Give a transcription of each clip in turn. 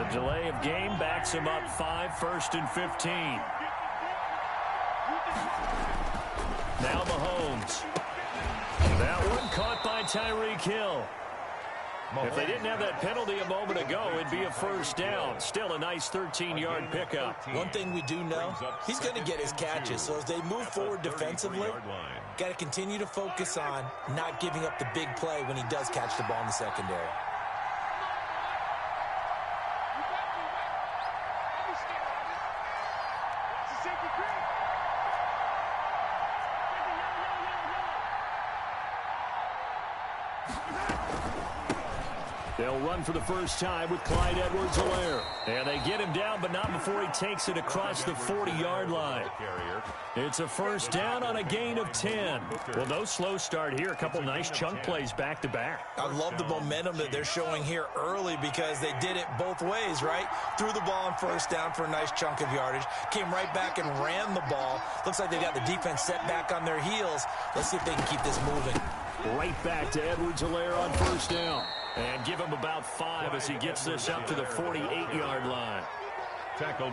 A delay of game backs him up 5, 1st and 15. Now Mahomes. That one caught by Tyreek Hill. If they didn't have that penalty a moment ago, it'd be a first down. Still a nice 13-yard pickup. One thing we do know, he's going to get his catches. So as they move forward defensively, got to continue to focus on not giving up the big play when he does catch the ball in the secondary. They'll run for the first time with Clyde Edwards-Helaire. And they get him down, but not before he takes it across the 40-yard line. It's a first down on a gain of 10. Well, no slow start here. A couple nice chunk plays back-to-back. I love the momentum that they're showing here early because they did it both ways, right? Threw the ball on first down for a nice chunk of yardage. Came right back and ran the ball. Looks like they got the defense set back on their heels. Let's see if they can keep this moving. Right back to Edwards-Helaire on first down. And give him about 5 as he gets this up to the 48-yard line.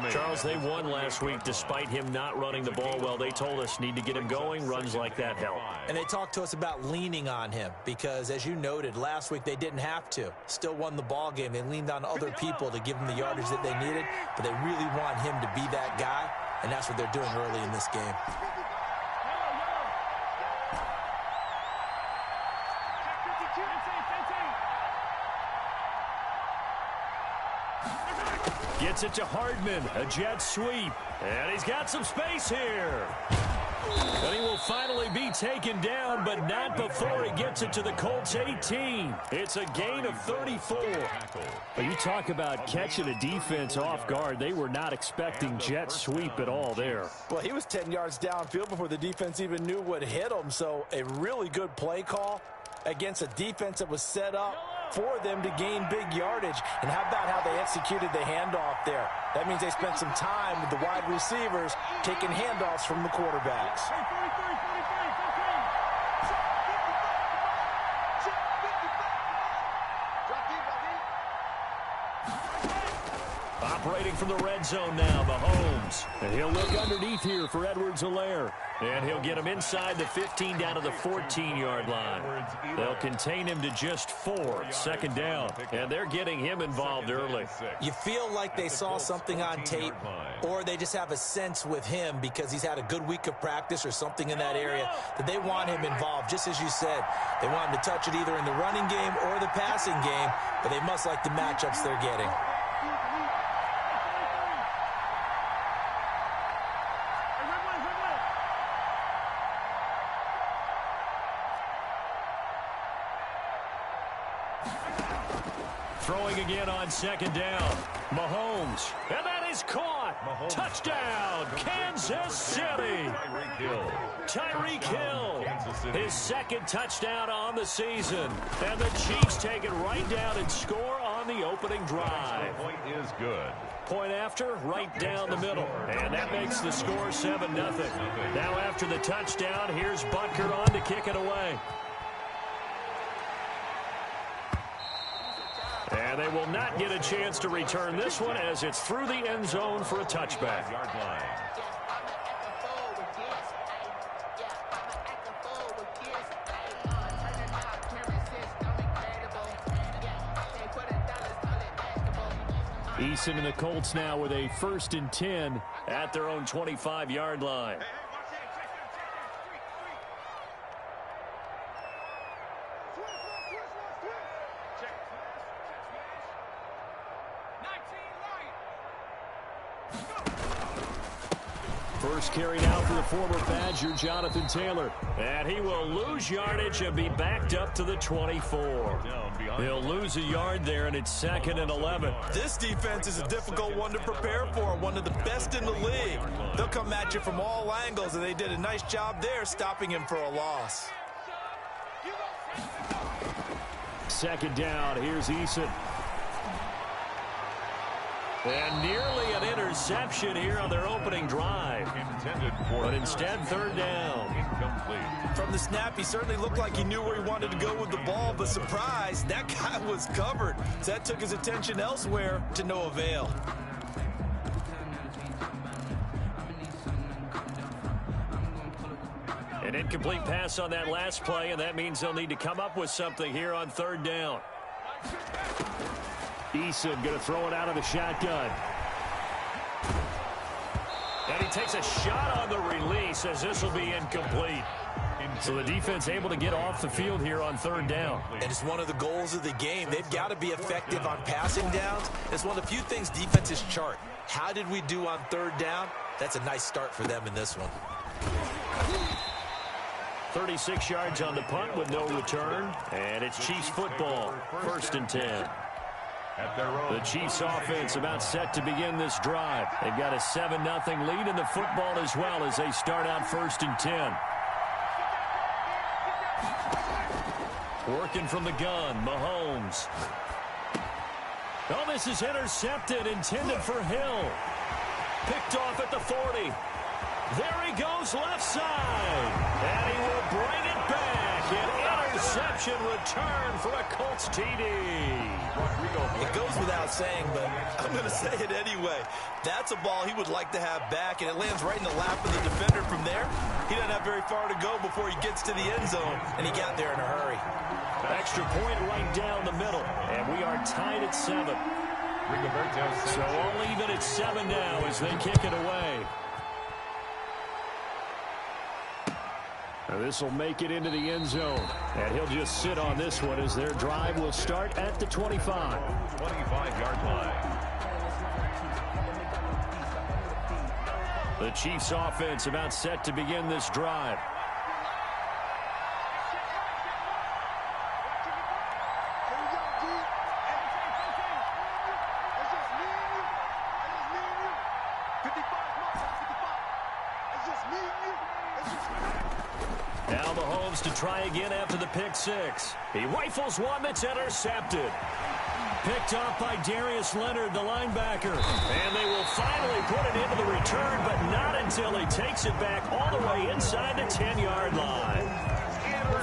Charles, they won last week despite him not running the ball well. They told us need to get him going. Runs like that help. And they talked to us about leaning on him because, as you noted, last week they didn't have to. Still won the ball game. They leaned on other people to give them the yardage that they needed, but they really want him to be that guy, and that's what they're doing early in this game. Gets it to Hardman, a jet sweep, and he's got some space here. And he will finally be taken down, but not before he gets it to the Colts 18. It's a gain of 34. But you talk about catching a defense off guard. They were not expecting jet sweep at all there. Well, he was 10 yards downfield before the defense even knew what hit him, so a really good play call against a defense that was set up for them to gain big yardage. And how about how they executed the handoff there? That means they spent some time with the wide receivers taking handoffs from the quarterbacks. Operating from the red zone now, Mahomes. And he'll look underneath here for Edwards-Helaire. And he'll get him inside the 15 down to the 14-yard line. They'll contain him to just 4, second down. And they're getting him involved early. You feel like they saw something on tape, or they just have a sense with him because he's had a good week of practice or something in that area that they want him involved. Just as you said, they want him to touch it either in the running game or the passing game, but they must like the matchups they're getting. Throwing again on second down. Mahomes. And that is caught. Touchdown, Kansas City. Tyreek Hill. His second touchdown on the season. And the Chiefs take it right down and score on the opening drive. Point is good. Point after, right down the middle. And that makes the score 7-0. Now after the touchdown, here's Butker on to kick it away. And they will not get a chance to return this one as it's through the end zone for a touchback. Eason and the Colts now with a 1st and 10 at their own 25-yard line. First carry now for the former Badger, Jonathan Taylor. And he will lose yardage and be backed up to the 24. He'll lose a yard there, and it's 2nd and 11. This defense is a difficult one to prepare for, one of the best in the league. They'll come at you from all angles, and they did a nice job there stopping him for a loss. Second down, here's Eason. And nearly an interception here on their opening drive. But instead, 3rd down. From the snap, he certainly looked like he knew where he wanted to go with the ball, but surprise, that guy was covered. So that took his attention elsewhere to no avail. An incomplete pass on that last play, and that means they'll need to come up with something here on third down. Eason going to throw it out of the shotgun. And he takes a shot on the release as this will be incomplete. So the defense able to get off the field here on third down. And it's one of the goals of the game. They've got to be effective on passing downs. It's one of the few things defenses chart. How did we do on third down? That's a nice start for them in this one. 36 yards on the punt with no return. And it's Chiefs football, 1st and 10. The Chiefs offense about set to begin this drive. They've got a 7-0 lead in the football as well as they start out 1st and 10. Working from the gun, Mahomes. Oh, this is intercepted, intended for Hill. Picked off at the 40. There he goes, left side. And he will bring it back. An interception return for a Colts TD. It goes without saying, but I'm going to say it anyway. That's a ball he would like to have back, and it lands right in the lap of the defender from there. He doesn't have very far to go before he gets to the end zone, and he got there in a hurry. Extra point right down the middle, and we are tied at 7. So all even at 7 now as they kick it away. Now this will make it into the end zone, and he'll just sit on this one as their drive will start at the 25. 25-yard line. The Chiefs offense about set to begin this drive. Now Mahomes to try again after the pick six. He rifles one that's intercepted. Picked off by Darius Leonard, the linebacker. And they will finally put it into the return, but not until he takes it back all the way inside the 10-yard line.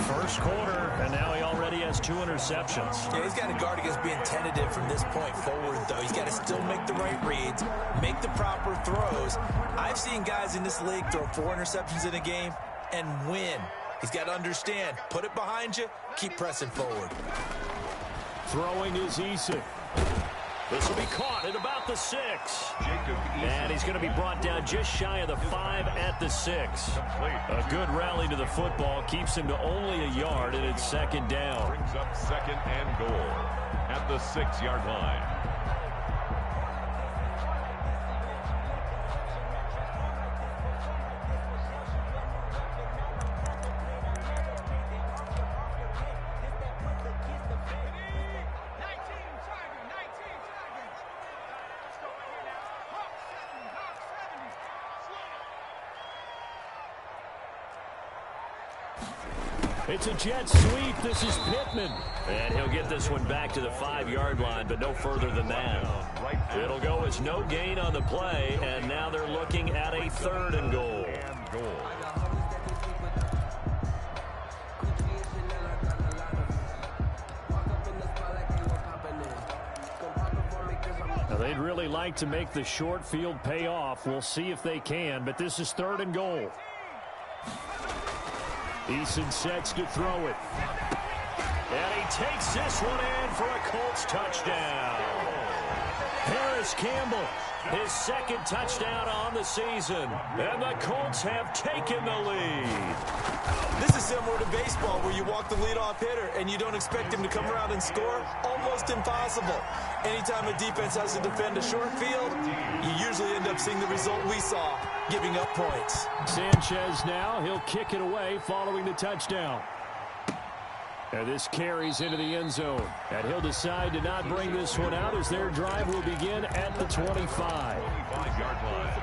First quarter, and now he already has 2 interceptions. Yeah, he's got to guard against being tentative from this point forward, though. He's got to still make the right reads, make the proper throws. I've seen guys in this league throw 4 interceptions in a game and win. He's got to understand, put it behind you, keep pressing forward. Throwing is Eason. This will be caught at about the 6. And he's going to be brought down just shy of the 5 at the 6. A good rally to the football keeps him to only a yard, and it's 2nd down. Brings up 2nd and goal at the 6-yard line. It's a jet sweep. This is Pittman. And he'll get this one back to the 5-yard line, but no further than that. It'll go as no gain on the play, and now they're looking at a 3rd and goal. Now they'd really like to make the short field pay off. We'll see if they can, but this is 3rd and goal. Eason sets to throw it. And he takes this one in for a Colts touchdown. Harris Campbell, his 2nd touchdown on the season. And the Colts have taken the lead. This is similar to baseball where you walk the leadoff hitter and you don't expect him to come around and score. Almost impossible. Anytime a defense has to defend a short field, you usually end up seeing the result we saw, giving up points. Sanchez now, he'll kick it away following the touchdown. And this carries into the end zone. And he'll decide to not bring this one out as their drive will begin at the 25. 25-yard line.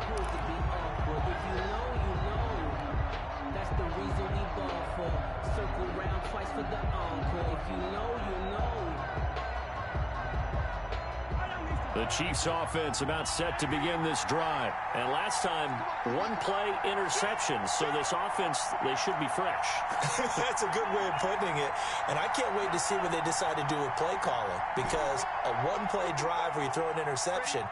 That's the reason we ball for. Circle round twice for the encore. If you know, you know. The Chiefs offense about set to begin this drive. And last time, one play interception. So this offense, they should be fresh. That's a good way of putting it. And I can't wait to see what they decide to do with play calling. Because a one-play drive where you throw an interception,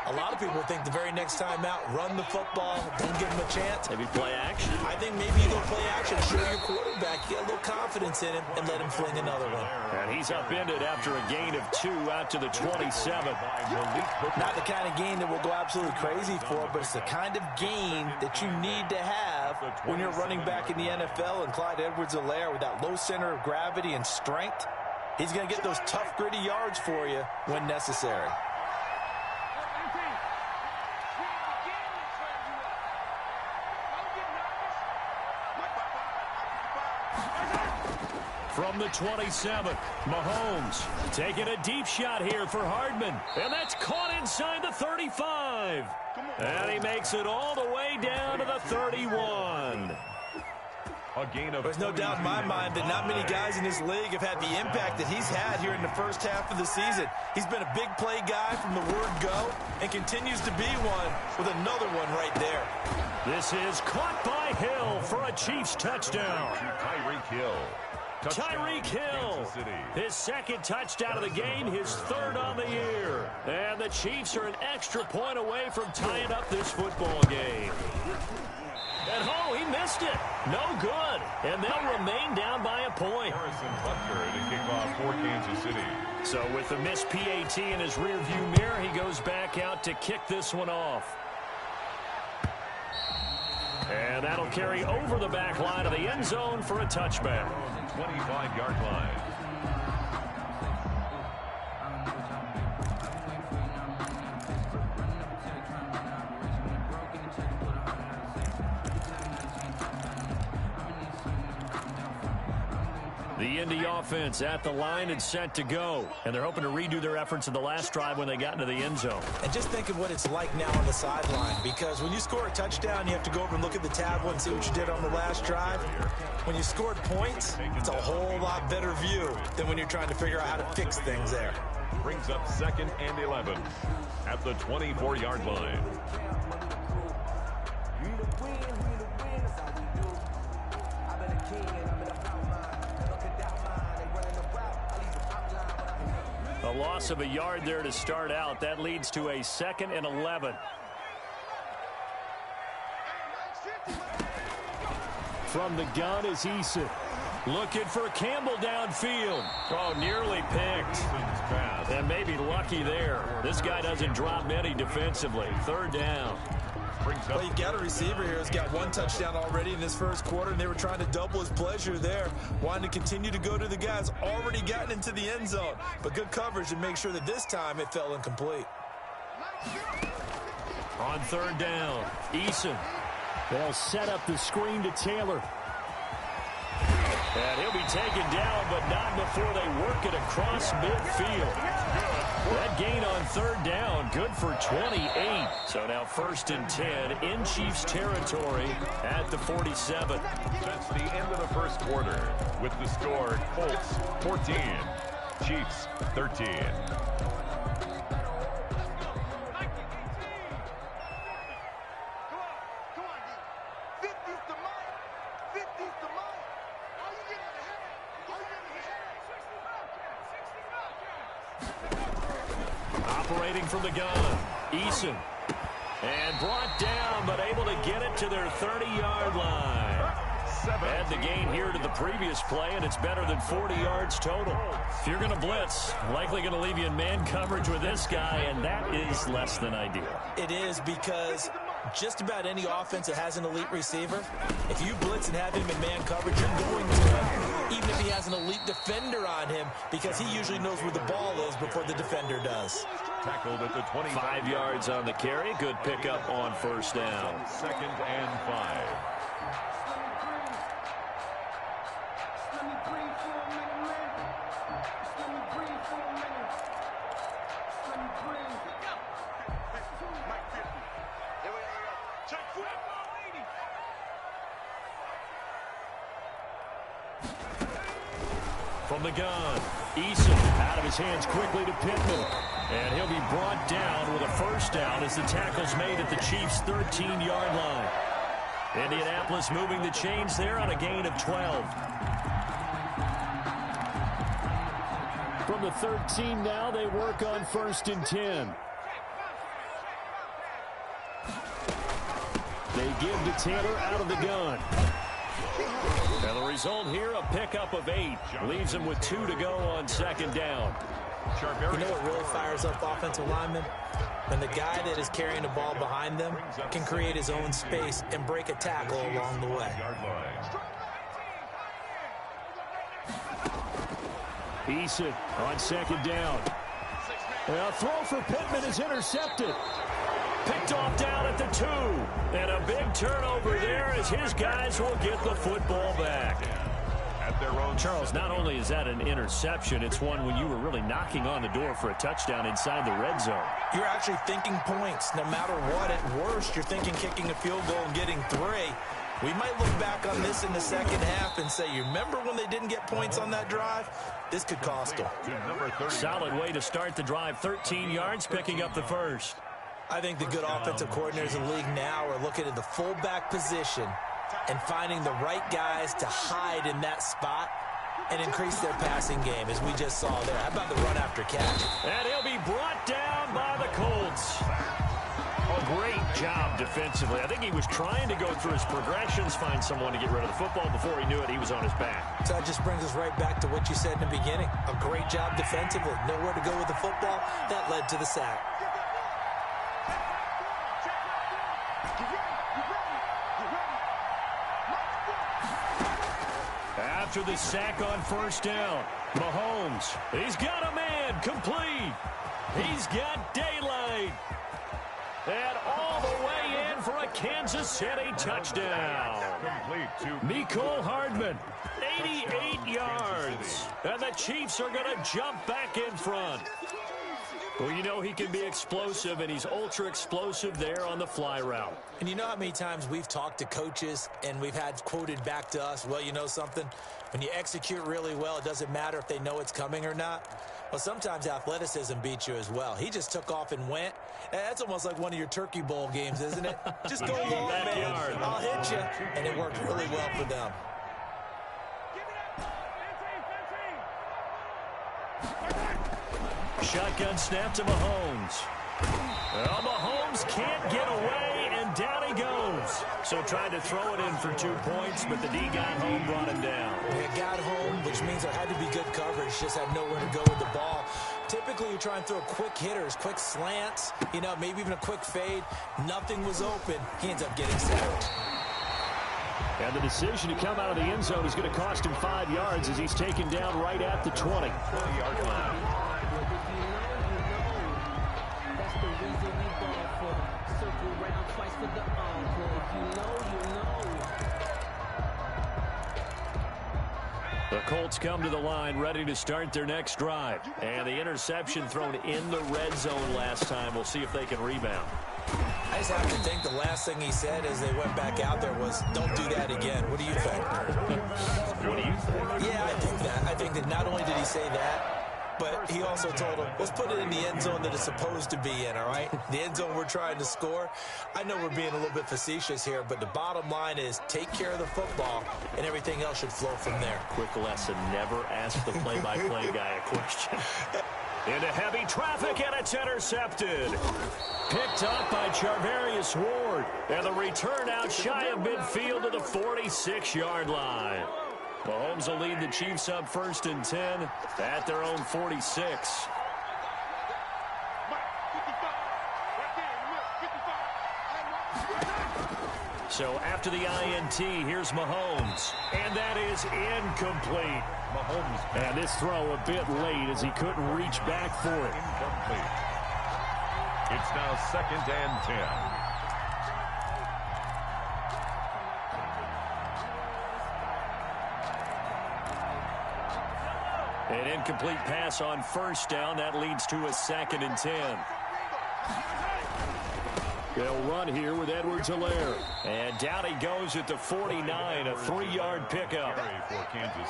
a lot of people think the very next time out, run the football, don't give him a chance. Maybe play action. I think maybe you go play action, show your quarterback, get a little confidence in him, and let him fling another one. And he's upended after a gain of 2 out to the 27. Not the kind of gain that we'll go absolutely crazy for, but it's the kind of gain that you need to have when you're running back in the NFL. And Clyde Edwards-Helaire, with that low center of gravity and strength, he's going to get those tough, gritty yards for you when necessary. From the 27, Mahomes taking a deep shot here for Hardman. And that's caught inside the 35. And he makes it all the way down to the 31. There's no doubt in my mind that not many guys in this league have had the impact that he's had here in the first half of the season. He's been a big play guy from the word go and continues to be one with another one right there. This is caught by Hill for a Chiefs touchdown. Tyreek Hill. Tyreek Hill, his second touchdown of the game, his third on the year. And the Chiefs are an extra point away from tying up this football game. And oh, he missed it. No good. And they'll remain down by a point. Harrison Butker to kick off for Kansas City. So with the missed PAT in his rearview mirror, he goes back out to kick this one off. And that'll carry over the back line of the end zone for a touchback. 25-yard line. The Indy offense at the line and set to go. And they're hoping to redo their efforts in the last drive when they got into the end zone. And just think of what it's like now on the sideline, because when you score a touchdown, you have to go over and look at the tablet and see what you did on the last drive. When you scored points, it's a whole lot better view than when you're trying to figure out how to fix things there. Brings up 2nd and 11 at the 24-yard line. A loss of a yard there to start out. That leads to a 2nd and 11. From the gun is Eason. Looking for Campbell downfield. Oh, nearly picked. And maybe lucky there. This guy doesn't drop many defensively. 3rd down. Well, you've got a receiver here who's got 1 touchdown already in this first quarter, and they were trying to double his pleasure there, wanting to continue to go to the guys already gotten into the end zone. But good coverage to make sure that this time it fell incomplete. On 3rd down, Eason. They'll set up the screen to Taylor. And he'll be taken down, but not before they work it across midfield. That gain on 3rd down, good for 28. So now 1st and 10 in Chiefs territory at the 47. That's the end of the first quarter with the score Colts 14, Chiefs 13. Operating from the gun, Eason. And brought down, but able to get it to their 30-yard line. Add the gain here to the previous play, and it's better than 40 yards total. If you're going to blitz, likely going to leave you in man coverage with this guy, and that is less than ideal. It is, because just about any offense that has an elite receiver, if you blitz and have him in man coverage, you're going to him, even if he has an elite defender on him, because he usually knows where the ball is before the defender does. Tackled at the 25. 5 yards on the carry. Good pickup on 1st down. 2nd and 5. From the gun, Eason out of his hands quickly to Pittman. And he'll be brought down with a first down as the tackle's made at the Chiefs' 13-yard line. Indianapolis moving the chains there on a gain of 12. From the 13 now, they work on 1st and 10. They give to Taylor out of the gun. And the result here, a pickup of 8. Leaves them with 2 to go on 2nd down. You know what really fires up offensive linemen? When the guy that is carrying the ball behind them can create his own space and break a tackle along the way. Eason on 2nd down. A throw for Pittman is intercepted. Picked off down at the 2. And a big turnover there as his guys will get the football back. Charles, not only is that an interception, it's one when you were really knocking on the door for a touchdown inside the red zone. You're actually thinking points. No matter what, at worst, you're thinking kicking a field goal and getting 3. We might look back on this in the second half and say, you remember when they didn't get points on that drive? This could cost them. Solid way to start the drive. 13 yards, picking up the first. I think the good offensive coordinators in the league now are looking at the fullback position and finding the right guys to hide in that spot and increase their passing game, as we just saw there. How about the run after catch? And he'll be brought down by the Colts. A great job defensively. I think he was trying to go through his progressions, find someone to get rid of the football. Before he knew it, he was on his back. So that just brings us right back to what you said in the beginning. A great job defensively. Nowhere to go with the football. That led to the sack. After the sack on 1st down, Mahomes, he's got a man, complete. He's got daylight. And all the way in for a Kansas City touchdown. Mecole Hardman, 88 yards. And the Chiefs are going to jump back in front. Well, you know he can be explosive, and he's ultra-explosive there on the fly route. And you know how many times we've talked to coaches and we've had quoted back to us, well, you know something? When you execute really well, it doesn't matter if they know it's coming or not. Well, sometimes athleticism beats you as well. He just took off and went. That's almost like one of your Turkey Bowl games, isn't it? Just go long, man. I'll hit you. And it worked really well for them. Shotgun snap to Mahomes. Well, Mahomes can't get away, and down he goes. So tried to throw it in for 2 points, but the D got home, brought him down. It got home, which means there had to be good coverage. Just had nowhere to go with the ball. Typically, you try and throw quick hitters, quick slants, you know, maybe even a quick fade. Nothing was open. He ends up getting sacked. And the decision to come out of the end zone is going to cost him 5 yards as he's taken down right at the 20. 20-yard line. That's the reason we ball for. Circle round twice for the encore. If you know, you know. The Colts come to the line ready to start their next drive. And the interception thrown in the red zone last time. We'll see if they can rebound. I just have to think the last thing he said as they went back out there was, don't do that again. What do you think? What do you think? Yeah, I think that not only did he say that, but he also told him, let's put it in the end zone that it's supposed to be in, all right? The end zone we're trying to score. I know we're being a little bit facetious here, but the bottom line is take care of the football, and everything else should flow from there. Quick lesson, never ask the play-by-play guy a question. Into heavy traffic, and it's intercepted. Picked up by Charvarius Ward. And the return out shy of midfield to the 46-yard line. Mahomes will lead the Chiefs up 1st and 10 at their own 46. So after the INT, here's Mahomes. And that is incomplete. Mahomes. And this throw a bit late as he couldn't reach back for it. Incomplete. It's now 2nd and 10. An incomplete pass on 1st down. That leads to a 2nd and 10. They'll run here with Edwards-Helaire. And down he goes at the 49, a 3-yard pickup.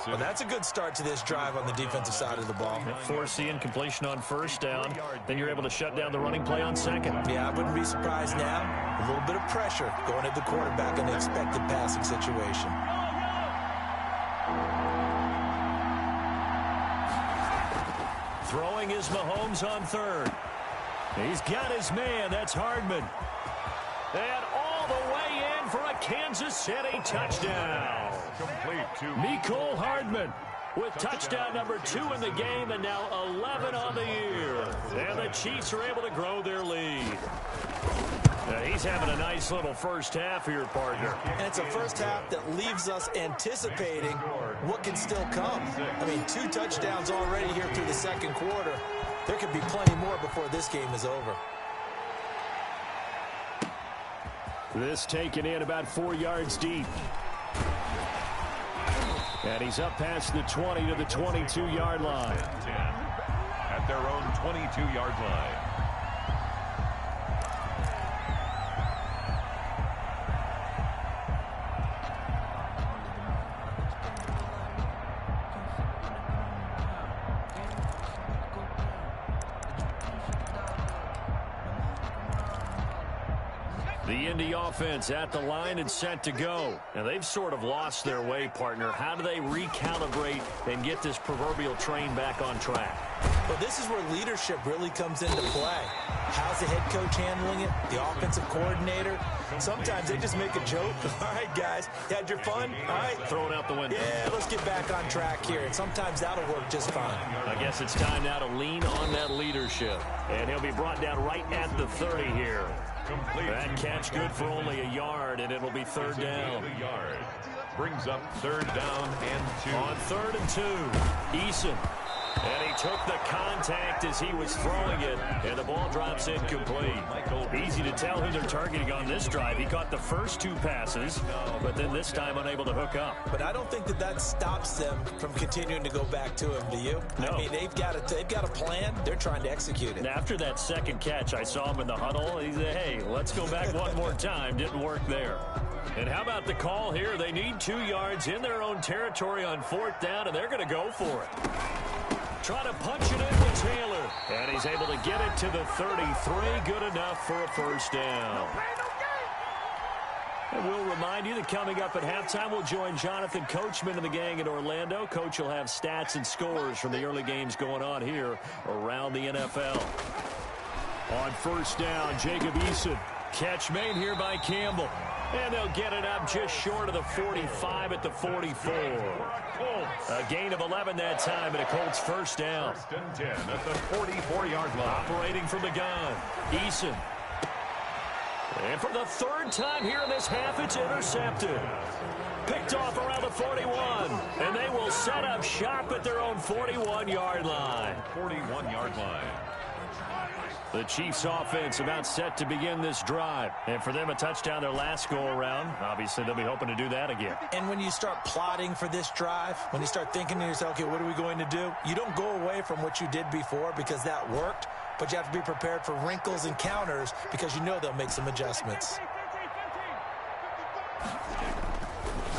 Well, that's a good start to this drive on the defensive side of the ball. Force the incompletion on first down. Then you're able to shut down the running play on second. Yeah, I wouldn't be surprised now. A little bit of pressure going at the quarterback in the expected passing situation. Throwing is Mahomes on third. He's got his man. That's Hardman. And all the way in for a Kansas City touchdown. Complete to Mecole Hardman with touchdown number 2 in the game and now 11 on the year. And the Chiefs are able to grow their lead. He's having a nice little first half here, partner. And it's a first half that leaves us anticipating what can still come. I mean, 2 touchdowns already here through the second quarter. There could be plenty more before this game is over. This taken in about 4 yards deep. And he's up past the 20 to the 22-yard line. 10 at their own 22-yard line. The Indy offense at the line and set to go. Now, they've sort of lost their way, partner. How do they recalibrate and get this proverbial train back on track? Well, this is where leadership really comes into play. How's the head coach handling it? The offensive coordinator? Sometimes they just make a joke. All right, guys, you had your fun? All right. Throw it out the window. Yeah, let's get back on track here. And sometimes that'll work just fine. I guess it's time now to lean on that leadership. And he'll be brought down right at the 30 here. Complete. That catch good for only a yard, and it'll be third down. Brings up third down and 2. On 3rd and 2, Eason. And he took the contact as he was throwing it, and the ball drops incomplete. Easy to tell who they're targeting on this drive. He caught the first 2 passes, but then this time unable to hook up. But I don't think that stops them from continuing to go back to him, do you? No. I mean, they've got a plan. They're trying to execute it. And after that second catch, I saw him in the huddle. He said, hey, let's go back one more time. Didn't work there. And how about the call here? They need 2 yards in their own territory on 4th down, and they're going to go for it. Try to punch it in with Taylor. And he's able to get it to the 33. Good enough for a first down. And we'll remind you that coming up at halftime, we'll join Jonathan Coachman and the gang in Orlando. Coach will have stats and scores from the early games going on here around the NFL. On first down, Jacob Eason. Catch made here by Campbell. And they'll get it up just short of the 45 at the 44. A gain of 11 that time, and a Colts first down. 1st and 10 at the 44-yard line. Operating from the gun, Eason. And for the 3rd time here in this half, it's intercepted. Picked off around the 41. And they will set up shop at their own 41-yard line. 41-yard line. The Chiefs offense about set to begin this drive. And for them, a touchdown their last go-around. Obviously, they'll be hoping to do that again. And when you start plotting for this drive, when you start thinking to yourself, okay, what are we going to do? You don't go away from what you did before because that worked, but you have to be prepared for wrinkles and counters because you know they'll make some adjustments.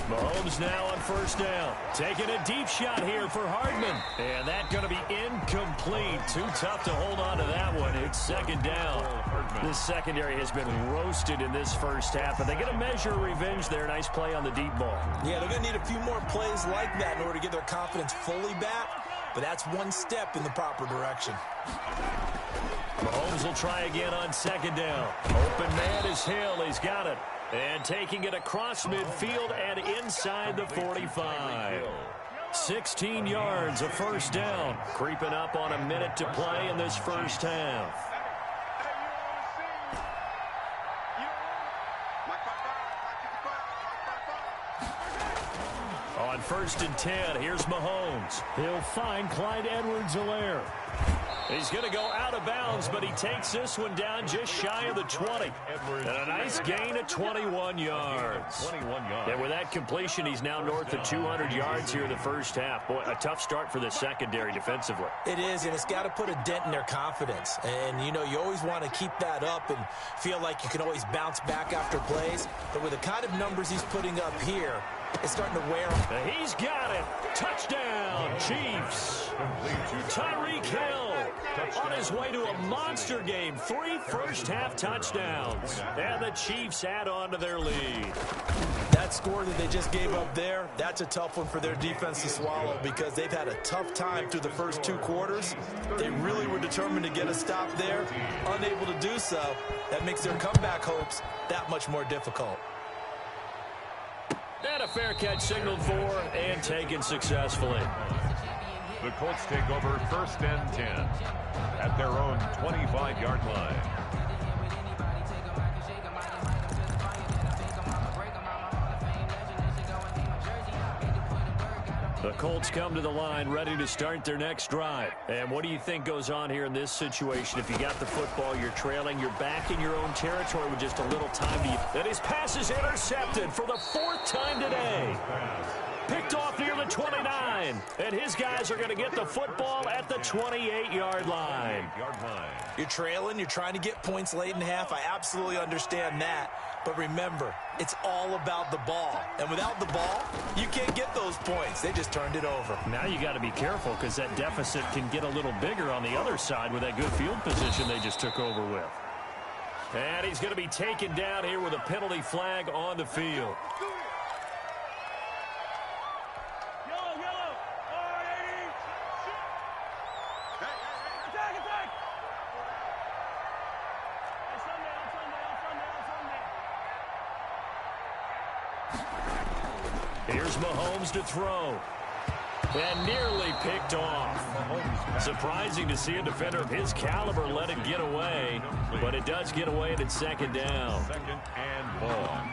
Mahomes now on first down. Taking a deep shot here for Hardman. And that's going to be incomplete. Too tough to hold on to that one. It's 2nd down. This secondary has been roasted in this first half. Are they going to measure revenge there? Nice play on the deep ball. Yeah, they're going to need a few more plays like that in order to get their confidence fully back. But that's one step in the proper direction. Mahomes will try again on 2nd down. Open man is Hill. He's got it. And taking it across midfield and inside the 45. 16 yards, a first down. Creeping up on a minute to play in this first half. On 1st and 10, here's Mahomes. He'll find Clyde Edwards-Helaire. He's going to go out of bounds, but he takes this one down just shy of the 20. And a nice gain of 21 yards. And with that completion, he's now north of 200 yards here in the first half. Boy, a tough start for the secondary defensively. It is, and it's got to put a dent in their confidence. And, you know, you always want to keep that up and feel like you can always bounce back after plays. But with the kind of numbers he's putting up here, it's starting to wear him. He's got it. Touchdown, Chiefs. Tyreek Hill on his way to a monster game. 3 first-half touchdowns. And the Chiefs add on to their lead. That score that they just gave up there, that's a tough one for their defense to swallow because they've had a tough time through the first 2 quarters. They really were determined to get a stop there. Unable to do so, that makes their comeback hopes that much more difficult. And a fair catch signaled for and taken successfully. The Colts take over 1st and 10 at their own 25-yard line. The Colts come to the line ready to start their next drive. And what do you think goes on here in this situation? If you got the football, you're trailing, you're back in your own territory with just a little time to you. And his pass is intercepted for the 4th time today. Picked off near the 29. And his guys are going to get the football at the 28-yard line. You're trailing, you're trying to get points late in half. I absolutely understand that. But remember, it's all about the ball. And without the ball, you can't get those points. They just turned it over. Now you got to be careful because that deficit can get a little bigger on the other side with that good field position they just took over with. And he's going to be taken down here with a penalty flag on the field. Here's Mahomes to throw. And nearly picked off. Surprising to see a defender of his caliber let it get away. But it does get away and it's 2nd down. 2nd and long.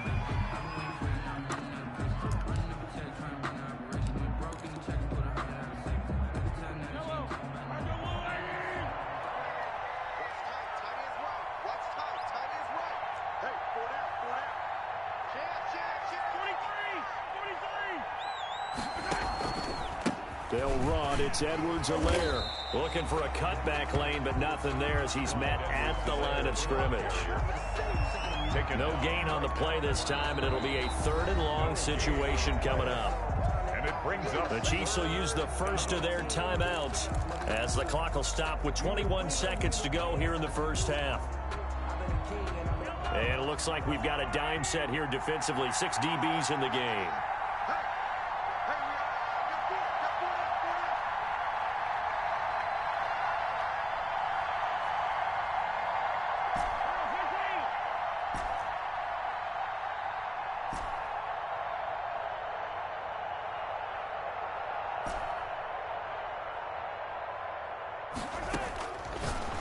They'll run. It's Edwards-Helaire looking for a cutback lane, but nothing there as he's met at the line of scrimmage. No gain on the play this time, and it'll be a 3rd and long situation coming up. And it brings up the Chiefs will use the first of their timeouts as the clock will stop with 21 seconds to go here in the first half. And it looks like we've got a dime set here defensively. 6 DBs in the game.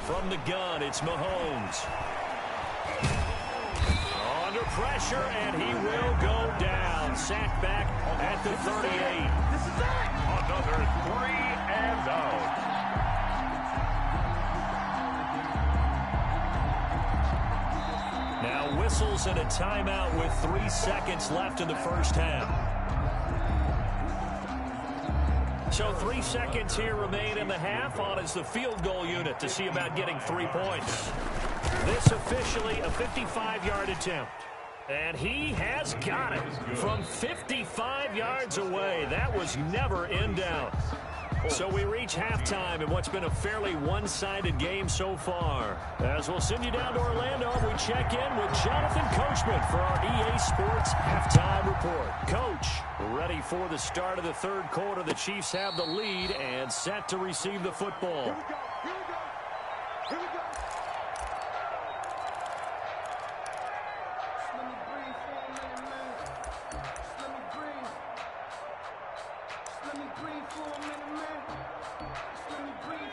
From the gun, it's Mahomes. Under pressure, and he will go down. Sacked back at the 38. another 3 and out. Now whistles and a timeout with 3 seconds left in the first half. So 3 seconds here remain in the half. On is the field goal unit to see about getting 3 points. This officially a 55-yard attempt. And he has got it from 55 yards away. That was never in doubt. So we reach halftime in what's been a fairly one-sided game so far. As we'll send you down to Orlando, we check in with Jonathan Coachman for our EA Sports Halftime Report. Coach, ready for the start of the third quarter. The Chiefs have the lead and set to receive the football.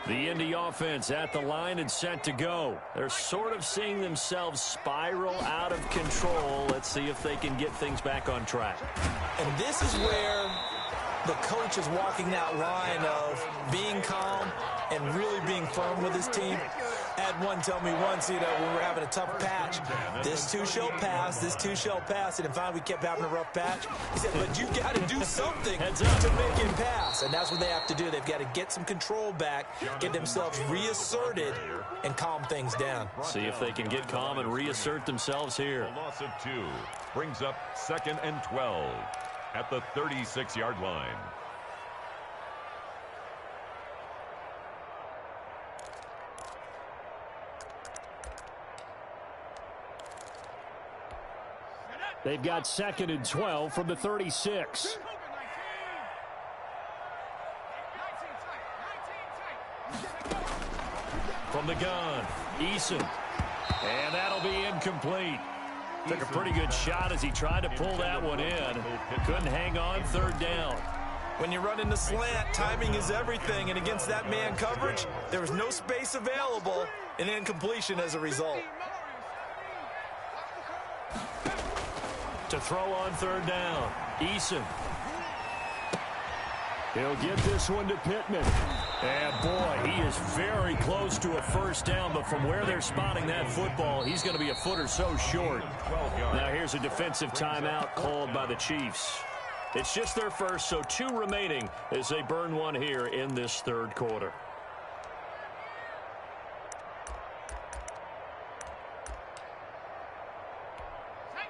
The Indy offense at the line and set to go. They're sort of seeing themselves spiral out of control. Let's see if they can get things back on track. And this is where the coach is walking that line of being calm and really being firm with his team. I had one tell me once, when we're having a tough patch, this too shall pass, this too shall pass. And finally we kept having a rough patch. He said, but you got to do something to make it pass. And that's what they have to do. They've got to get some control back, get themselves reasserted, and calm things down. See if they can get calm and reassert themselves here. A loss of 2 brings up 2nd and 12 at the 36-yard line. They've got 2nd and 12 from the 36. From the gun, Eason. And that'll be incomplete. Took a pretty good shot as he tried to pull that one in. Couldn't hang on 3rd down. When you run in the slant, timing is everything. And against that man coverage, there was no space available, and incompletion as a result. To throw on 3rd down, Eason. He'll get this one to Pittman. And boy, he is very close to a 1st down, but from where they're spotting that football, he's going to be a foot or so short. Now here's a defensive timeout called by the Chiefs. It's just their first, so 2 remaining as they burn one here in this 3rd quarter.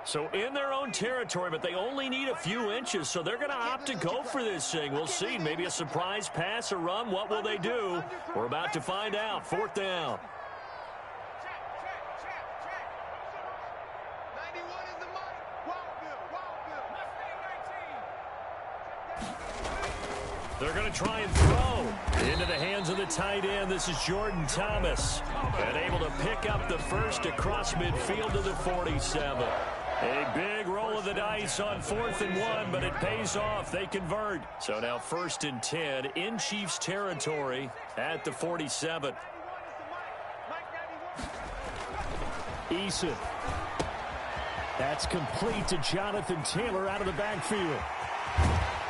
So in their own territory, but they only need a few inches, so they're going to opt to go for this thing. We'll see. Maybe a surprise pass or run. What will they do? We're about to find out. 4th down. They're going to try and throw into the hands of the tight end. This is Jordan Thomas. And able to pick up the 1st across midfield to the 47. A big roll of the dice on 4th and 1, but it pays off. They convert. So now 1st and 10 in Chiefs territory at the 47. Eason. That's complete to Jonathan Taylor out of the backfield.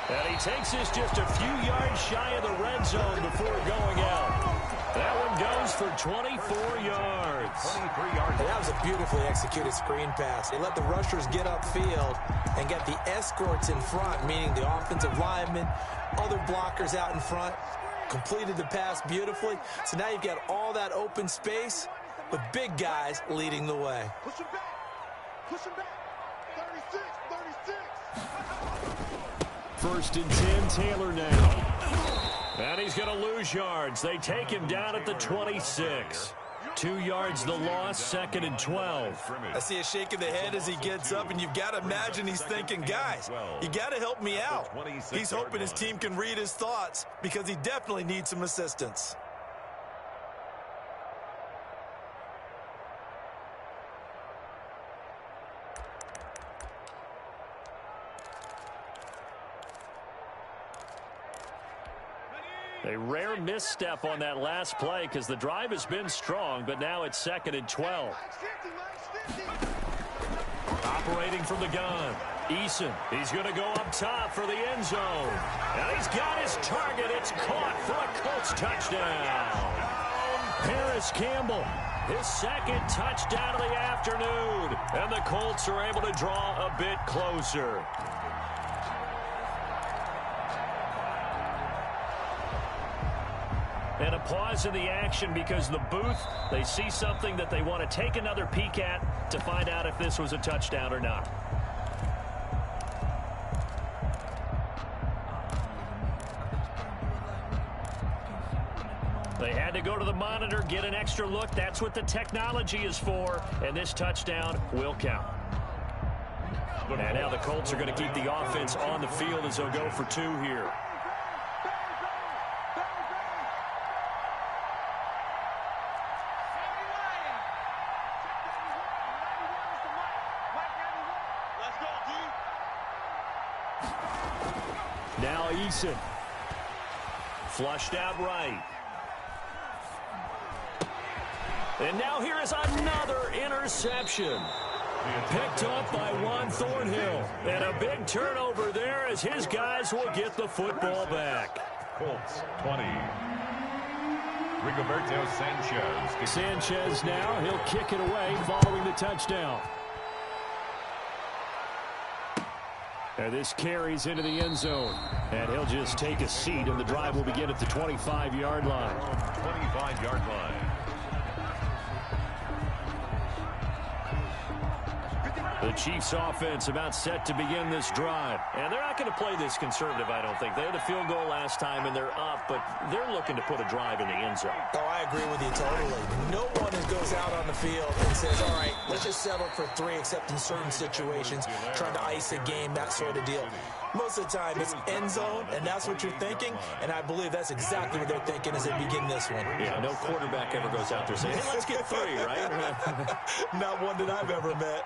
And he takes this just a few yards shy of the red zone before going out. That one goes for 24 yards. 23 yards. That was a beautifully executed screen pass. They let the rushers get upfield and get the escorts in front, meaning the offensive linemen, other blockers out in front. Completed the pass beautifully. So now you've got all that open space with big guys leading the way. Push him back. Push him back. 36, 36. 1st and 10, Taylor now. And he's going to lose yards. They take him down at the 26. 2 yards the loss, 2nd and 12. I see a shake of the head as he gets up, and you've got to imagine he's thinking, guys, you got to help me out. He's hoping his team can read his thoughts because he definitely needs some assistance. A rare misstep on that last play because the drive has been strong, but now it's 2nd and 12. Operating from the gun, Eason. He's going to go up top for the end zone. And he's got his target. It's caught for a Colts touchdown. Paris Campbell, his 2nd touchdown of the afternoon. And the Colts are able to draw a bit closer. And a pause in the action because the booth, they see something that they want to take another peek at to find out if this was a touchdown or not. They had to go to the monitor, get an extra look. That's what the technology is for, and this touchdown will count. And now the Colts are going to keep the offense on the field as they'll go for 2 here. Now Eason. Flushed out right. And now here is another interception. Picked up by Juan Thornhill. And a big turnover there as his guys will get the football back. Colts 20. Rigoberto Sanchez. Sanchez now, he'll kick it away following the touchdown. And this carries into the end zone. And he'll just take a seat, and the drive will begin at the 25-yard line. 25-yard line. The Chiefs offense about set to begin this drive. And they're not going to play this conservative, I don't think. They had a field goal last time, and they're up, but they're looking to put a drive in the end zone. Oh, I agree with you totally. No one goes out on the field and says, all right, let's just settle for 3, except in certain situations, trying to ice a game, that sort of deal. Most of the time, it's end zone, and that's what you're thinking, and I believe that's exactly what they're thinking as they begin this one. Yeah, no quarterback ever goes out there saying, hey, let's get 3, right? Not one that I've ever met.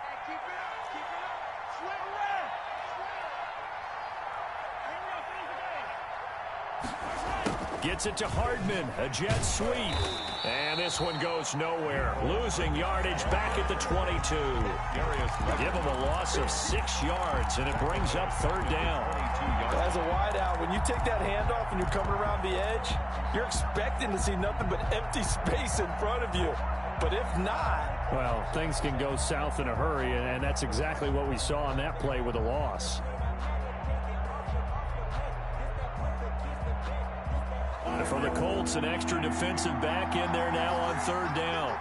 Gets it to Hardman, a jet sweep. And this one goes nowhere. Losing yardage back at the 22. Give him a loss of 6 yards, and it brings up 3rd down. As a wideout, when you take that handoff and you're coming around the edge, you're expecting to see nothing but empty space in front of you. But if not... Well, things can go south in a hurry, and that's exactly what we saw on that play with a loss. For the Colts, an extra defensive back in there now on 3rd down.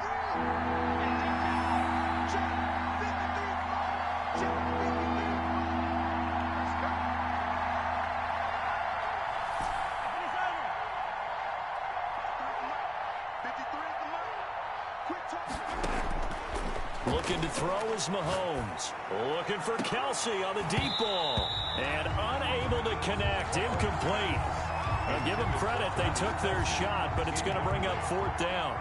Looking to throw is Mahomes. Looking for Kelsey on the deep ball. And unable to connect. Incomplete. Now give them credit. They took their shot, but it's going to bring up 4th down.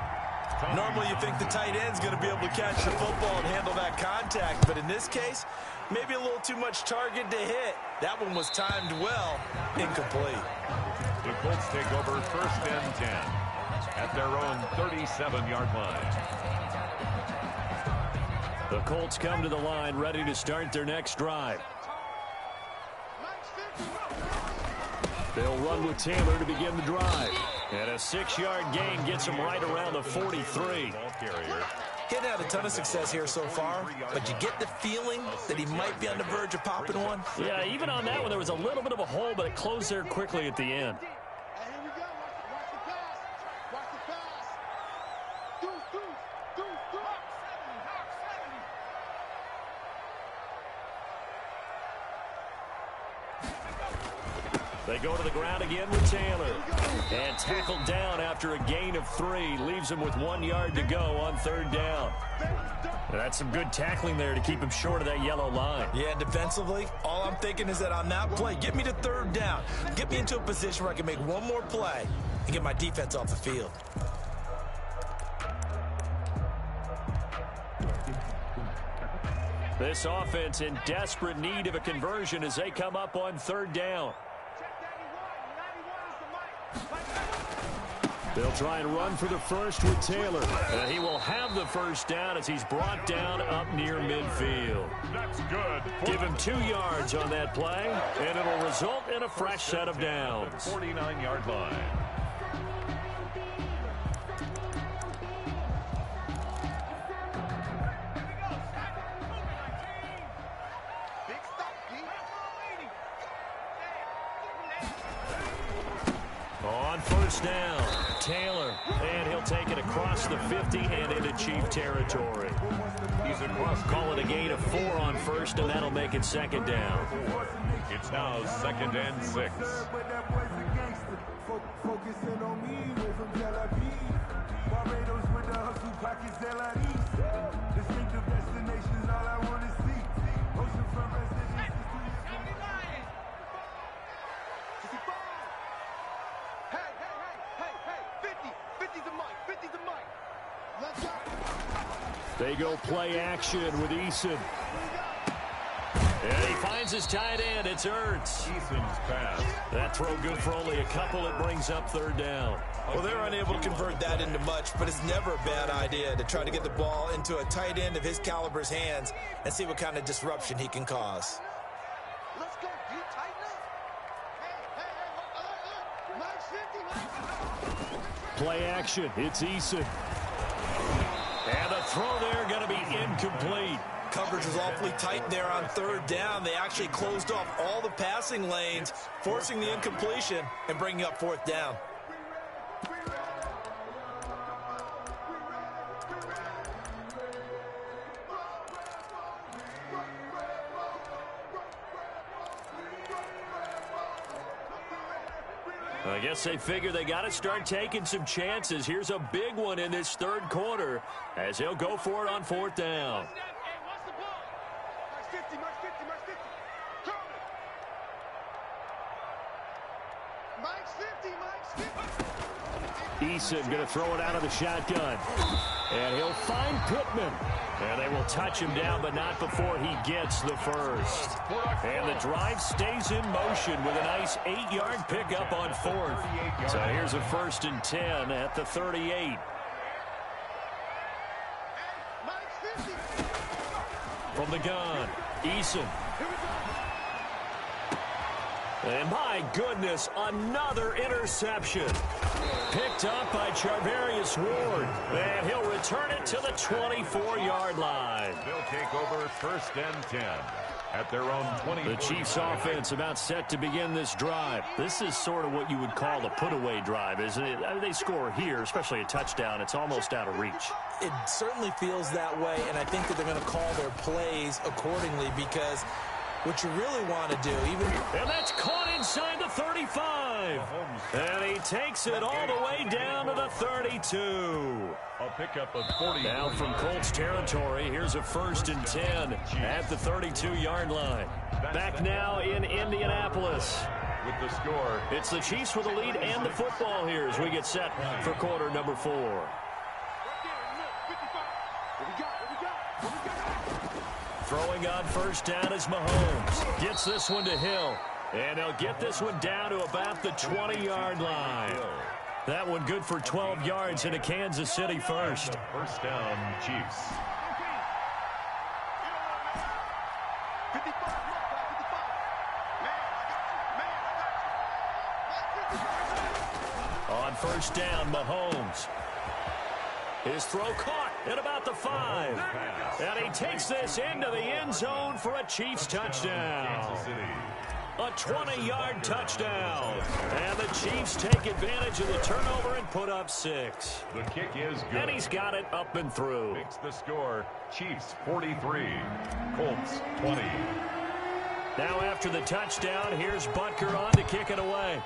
Normally you think the tight end's going to be able to catch the football and handle that contact, but in this case, maybe a little too much target to hit. That one was timed well. Incomplete. The Colts take over 1st and 10 at their own 37-yard line. The Colts come to the line ready to start their next drive. They'll run with Taylor to begin the drive. And a 6-yard gain gets him right around the 43. He's had a ton of success here so far, but you get the feeling that he might be on the verge of popping one. Yeah, even on that one, there was a little bit of a hole, but it closed there quickly at the end. They go to the ground again with Taylor. And tackled down after a gain of 3. Leaves him with 1 yard to go on 3rd down. That's some good tackling there to keep him short of that yellow line. Yeah, defensively, all I'm thinking is that on that play, get me to 3rd down. Get me into a position where I can make one more play and get my defense off the field. This offense in desperate need of a conversion as they come up on 3rd down. They'll try and run for the first with Taylor. And he will have the 1st down as he's brought down up near midfield. That's good. Give him 2 yards on that play, and it'll result in a fresh set of downs. 49-yard line. On 1st down, Taylor, and he'll take it across the 50 and into Chief territory. He's across. Call it a gain of 4 on 1st, and that'll make it 2nd down. It's now 2nd and 6. They go play action with Eason. And he finds finds his tight end. It's Ertz. Eason's pass. That throw good for only a couple. It brings up third down. Well, they're unable to convert that into much, but it's never a bad idea to try to get the ball into a tight end of his caliber's hands and see what kind of disruption he can cause. Let's go. You tighten up. Hey, Mike's 50, Mike. Play action. It's Eason. And the throw there going to be incomplete. Coverage was awfully tight there on third down. They actually closed off all the passing lanes, forcing the incompletion and bringing up fourth down. I guess they figure they got to start taking some chances. Here's a big one in this third quarter as he'll go for it on fourth down. Mike's 50, Mike's 50, Mike's 50. Come on. Mike's 50, Mike's 50. Eason going to throw it out of the shotgun. And he'll find Pittman. And they will touch him down, but not before he gets the first. And the drive stays in motion with a nice 8-yard pickup on fourth. So here's a 1st and 10 at the 38. Mike's 50. From the gun, Eason. And my goodness, another interception. Picked up by Charvarius Ward. And he'll return it to the 24-yard line. They'll take over 1st and 10 at their own 20. The Chiefs offense about set to begin this drive. This is sort of what you would call a put-away drive, isn't it? I mean, they score here, especially a touchdown. It's almost out of reach. It certainly feels that way, and I think that they're going to call their plays accordingly because what you really want to do, And that's caught inside the 35. And he takes it all the way down to the 32. A pickup of 40. Now from Colts territory, here's a 1st and 10 at the 32-yard line. Back now in Indianapolis. With the score. It's the Chiefs with the lead and the football here as we get set for quarter number 4. Throwing on 1st down is Mahomes. Gets this one to Hill. And he'll get this one down to about the 20-yard line. That one good for 12 yards into Kansas City first. 1st down, Chiefs. On 1st down, Mahomes. His throw caught at about the 5. And he takes this into the end zone for a Chiefs touchdown. A 20-yard touchdown. And the Chiefs take advantage of the turnover and put up 6. The kick is good. And he's got it up and through. Makes the score. Chiefs 43. Colts 20. Now after the touchdown, here's Butker on to kick it away.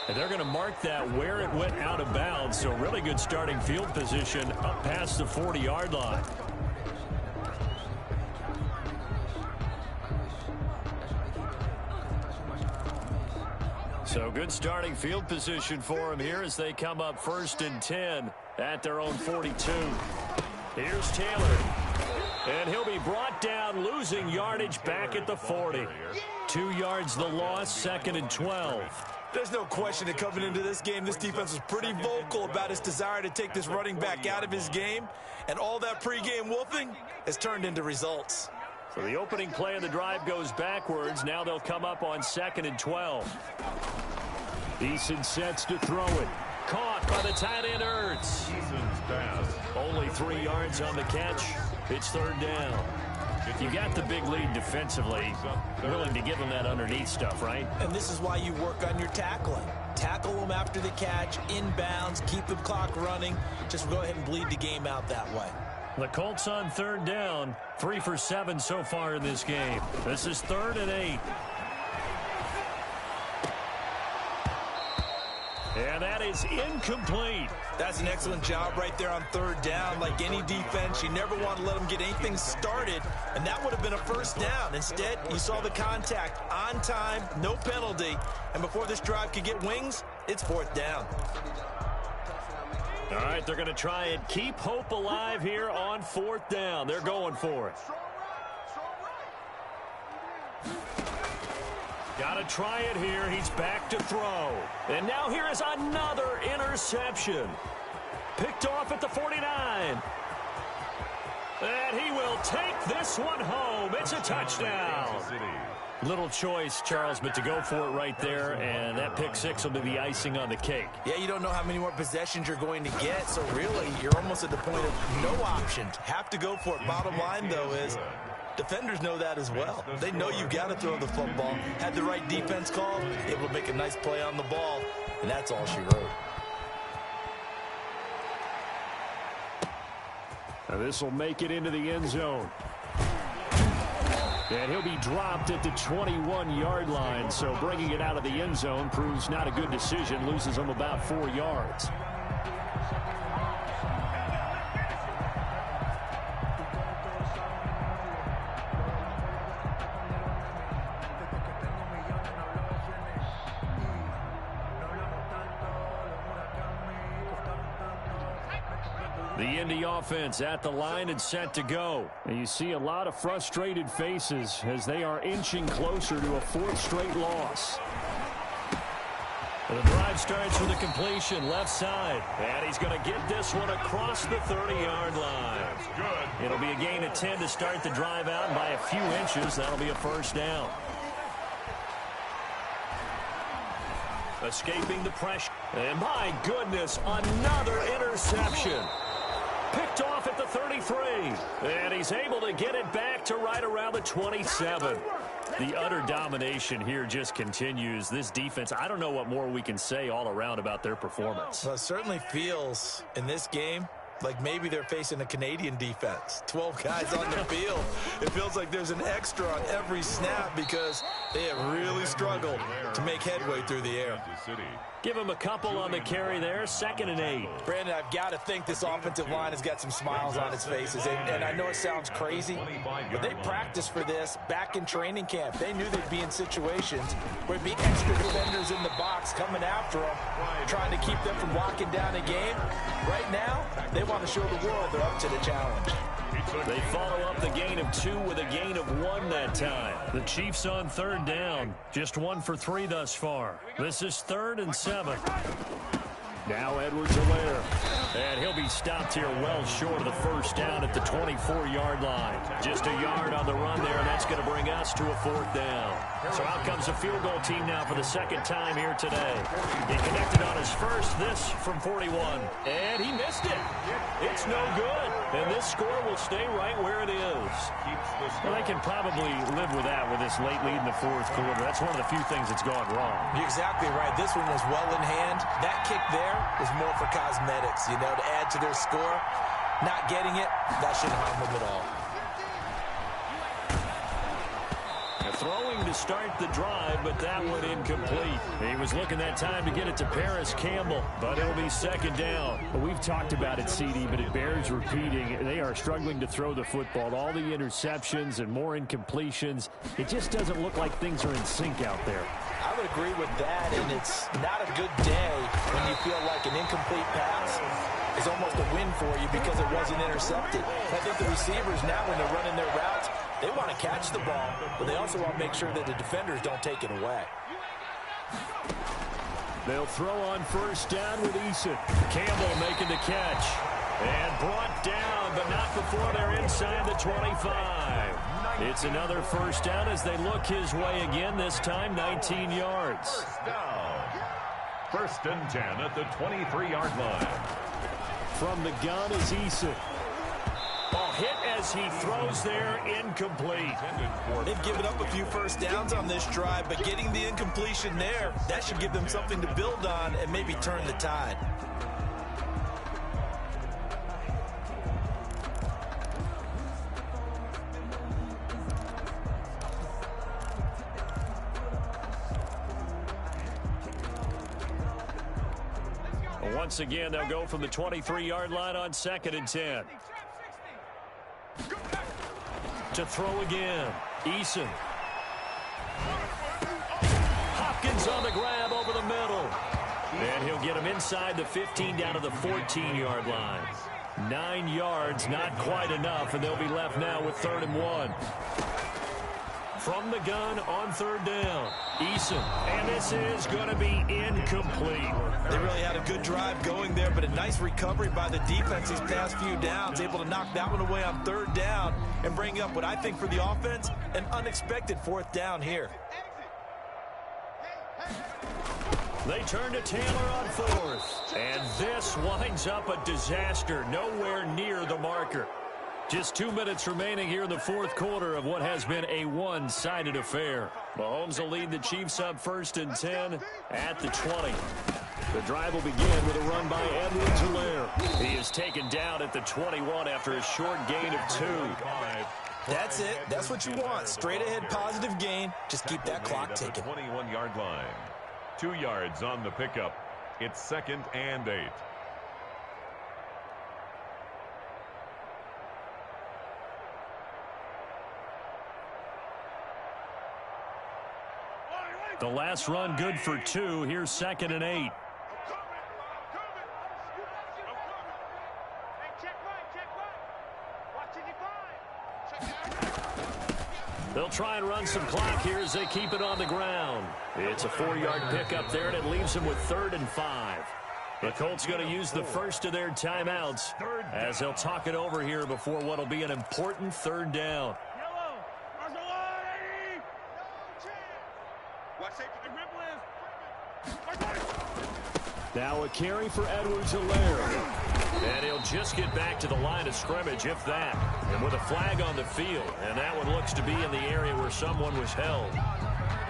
And they're going to mark that where it went out of bounds. So really good starting field position up past the 40-yard line. So good starting field position for him here as they come up 1st and 10 at their own 42. Here's Taylor. And he'll be brought down, losing yardage back at the 40. 2 yards the loss, 2nd and 12. there's no question that coming into this game, this defense was pretty vocal about its desire to take this running back out of his game. And all that pregame wolfing has turned into results. So the opening play of the drive goes backwards. Now they'll come up on 2nd and 12. Eason sets to throw it. Caught by the tight end Ertz. Eason's pass. Only 3 yards on the catch. It's 3rd down. You got the big lead defensively. Willing to give them that underneath stuff, right? And this is why you work on your tackling. Tackle them after the catch, inbounds, keep the clock running. Just go ahead and bleed the game out that way. The Colts on 3rd down. 3 for 7 so far in this game. This is 3rd and 8. And that is incomplete. That's an excellent job right there on 3rd down. Like any defense, you never want to let them get anything started, and that would have been a 1st down. Instead, you saw the contact on time, no penalty, and before this drive could get wings, it's 4th down. All right, they're going to try and keep hope alive here on 4th down. They're going for it. Got to try it here. He's back to throw. And now here is another interception. Picked off at the 49. And he will take this one home. It's a touchdown. Little choice, Charles, but to go for it right there, and that pick six will be the icing on the cake. Yeah, you don't know how many more possessions you're going to get, so really you're almost at the point of no options. Have to go for it. Bottom line, though, is defenders know that as well. They know you've got to throw the football. Had the right defense call, able to make a nice play on the ball, and that's all she wrote. Now this will make it into the end zone. And he'll be dropped at the 21-yard line, so bringing it out of the end zone proves not a good decision, loses him about 4 yards. The Indy offense at the line and set to go. And you see a lot of frustrated faces as they are inching closer to a 4th straight loss. And the drive starts with a completion left side. And he's going to get this one across the 30-yard line. Good. It'll be a gain of 10 to start the drive out, and by a few inches, that'll be a first down. Escaping the pressure. And my goodness, another interception. Picked off at the 33. And he's able to get it back to right around the 27. The utter domination here just continues. This defense, I don't know what more we can say all around about their performance. Well, it certainly feels in this game like maybe they're facing a Canadian defense. 12 guys on the field. It feels like there's an extra on every snap because they have really struggled to make headway through the air. Give him a couple on the carry there. 2nd and 8. Brandon, I've got to think this offensive line has got some smiles on its faces. And I know it sounds crazy, but they practiced for this back in training camp. They knew they'd be in situations where it'd be extra defenders in the box coming after them, trying to keep them from locking down a game. Right now, they want to show the world they're up to the challenge. They follow up the gain of 2 with a gain of 1 that time. The Chiefs on 3rd down. Just 1 for 3 thus far. This is 3rd and 7. Now Edwards-Helaire. And he'll be stopped here well short of the first down at the 24-yard line. Just a yard on the run there, and that's going to bring us to a 4th down. So out comes the field goal team now for the 2nd time here today. He connected on his first, this from 41. And he missed it. It's no good. And this score will stay right where it is. Well, they can probably live with that with this late lead in the 4th quarter. That's one of the few things that's gone wrong. You're exactly right. This one was well in hand. That kick there was more for cosmetics, you know, to add to their score. Not getting it, that shouldn't harm them at all. Throwing to start the drive, but that one incomplete. He was looking that time to get it to Paris Campbell, but it'll be 2nd down. Well, we've talked about it, CD, but it bears repeating. They are struggling to throw the football. All the interceptions and more incompletions. It just doesn't look like things are in sync out there. I would agree with that, and it's not a good day when you feel like an incomplete pass is almost a win for you because it wasn't intercepted. I think the receivers now, when they're running their routes, they want to catch the ball, but they also want to make sure that the defenders don't take it away. They'll throw on 1st down with Eason. Campbell making the catch. And brought down, but not before they're inside the 25. It's another 1st down as they look his way again, this time 19 yards. 1st and 10 at the 23-yard line. From the gun is Eason. Ball hit as he throws there, incomplete. They've given up a few 1st downs on this drive, but getting the incompletion there, that should give them something to build on and maybe turn the tide. Once again, they'll go from the 23-yard line on 2nd and 10. To throw again, Eason. Hopkins on the grab over the middle. And he'll get him inside the 15 down to the 14-yard line. 9 yards, not quite enough, and they'll be left now with 3rd and 1. From the gun on third down. Eason. And this is going to be incomplete. They really had a good drive going there, but a nice recovery by the defense these past few downs. Able to knock that one away on third down and bring up what I think for the offense, an unexpected fourth down here. They turn to Taylor on fourth. And this winds up a disaster. Nowhere near the marker. Just 2 minutes remaining here in the fourth quarter of what has been a one-sided affair. Mahomes will lead the Chiefs up 1st and 10 at the 20. The drive will begin with a run by Edwards-Helaire. He is taken down at the 21 after a short gain of 2. That's it. That's what you want. Straight ahead positive gain. Just keep that clock ticking. 21-yard line. 2 yards on the pickup. It's 2nd and 8. The last run good for 2. Here's 2nd and 8. They'll try and run some clock here as they keep it on the ground. It's a 4-yard pickup there, and it leaves them with 3rd and 5. The Colts going to use the first of their timeouts as they'll talk it over here before what will be an important 3rd down. Now a carry for Edwards-Helaire. And he'll just get back to the line of scrimmage, if that. And with a flag on the field. And that one looks to be in the area where someone was held.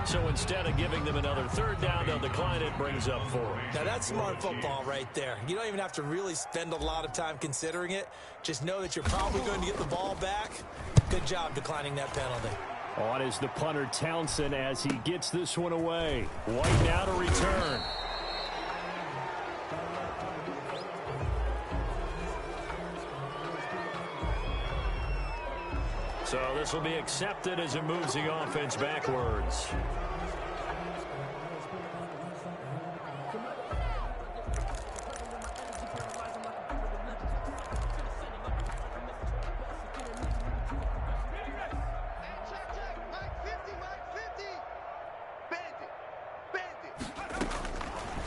So instead of giving them another 3rd down, they'll decline it, brings up 4. Now that's smart football right there. You don't even have to really spend a lot of time considering it. Just know that you're probably going to get the ball back. Good job declining that penalty. On is the punter Townsend as he gets this one away. White now to return. So this will be accepted as it moves the offense backwards.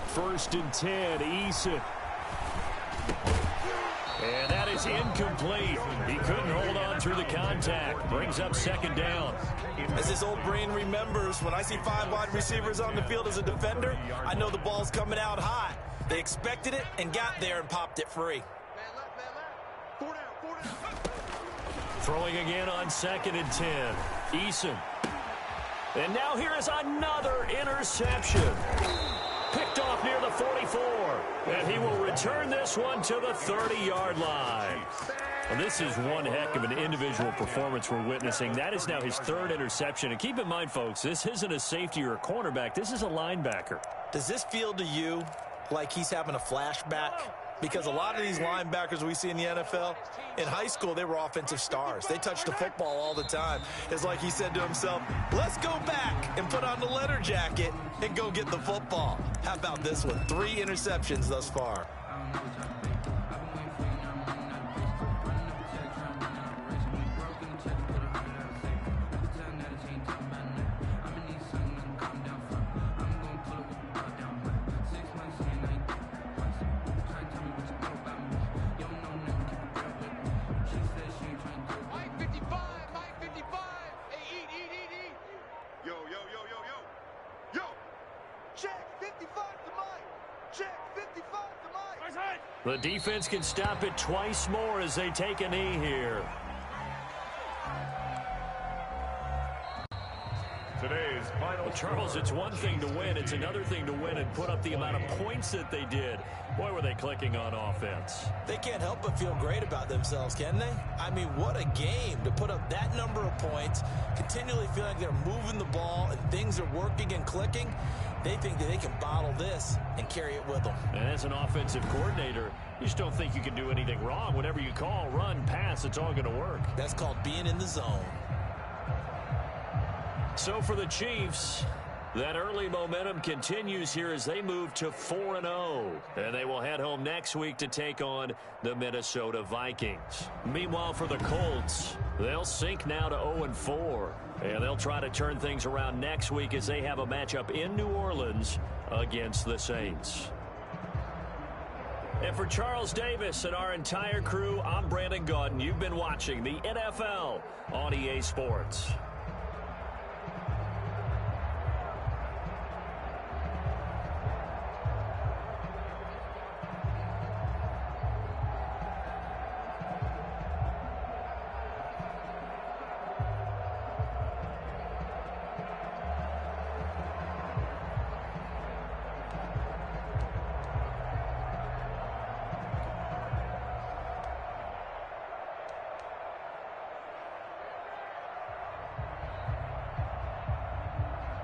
First and 10, Eason. And that is incomplete. He couldn't hold on through the contact. Brings up 2nd down. As this old brain remembers, when I see 5 wide receivers on the field as a defender, I know the ball's coming out hot. They expected it and got there and popped it free. Throwing again on 2nd and 10. Eason. And now here is another interception. Picked off near the 44. And he will return this one to the 30-yard line. Well, this is one heck of an individual performance we're witnessing. That is now his 3rd interception. And keep in mind, folks, this isn't a safety or a cornerback. This is a linebacker. Does this feel to you like he's having a flashback? Because a lot of these linebackers we see in the NFL, in high school, they were offensive stars. They touched the football all the time. It's like he said to himself, let's go back and put on the leather jacket and go get the football. How about this one? 3 interceptions thus far. The defense can stop it twice more as they take a knee here. Today's final. Well, Charles, it's one thing to win. It's another thing to win and put up the amount of points that they did. Boy, were they clicking on offense. They can't help but feel great about themselves, can they? I mean, what a game to put up that number of points, continually feeling like they're moving the ball and things are working and clicking. They think that they can bottle this and carry it with them. And as an offensive coordinator, you just don't think you can do anything wrong. Whatever you call, run, pass, it's all going to work. That's called being in the zone. So for the Chiefs, That early momentum continues here as they move to 4-0. And they will head home next week to take on the Minnesota Vikings. Meanwhile, for the Colts, they'll sink now to 0-4. And they'll try to turn things around next week as they have a matchup in New Orleans against the Saints. And for Charles Davis and our entire crew, I'm Brandon Gaudin. You've been watching the NFL on EA Sports.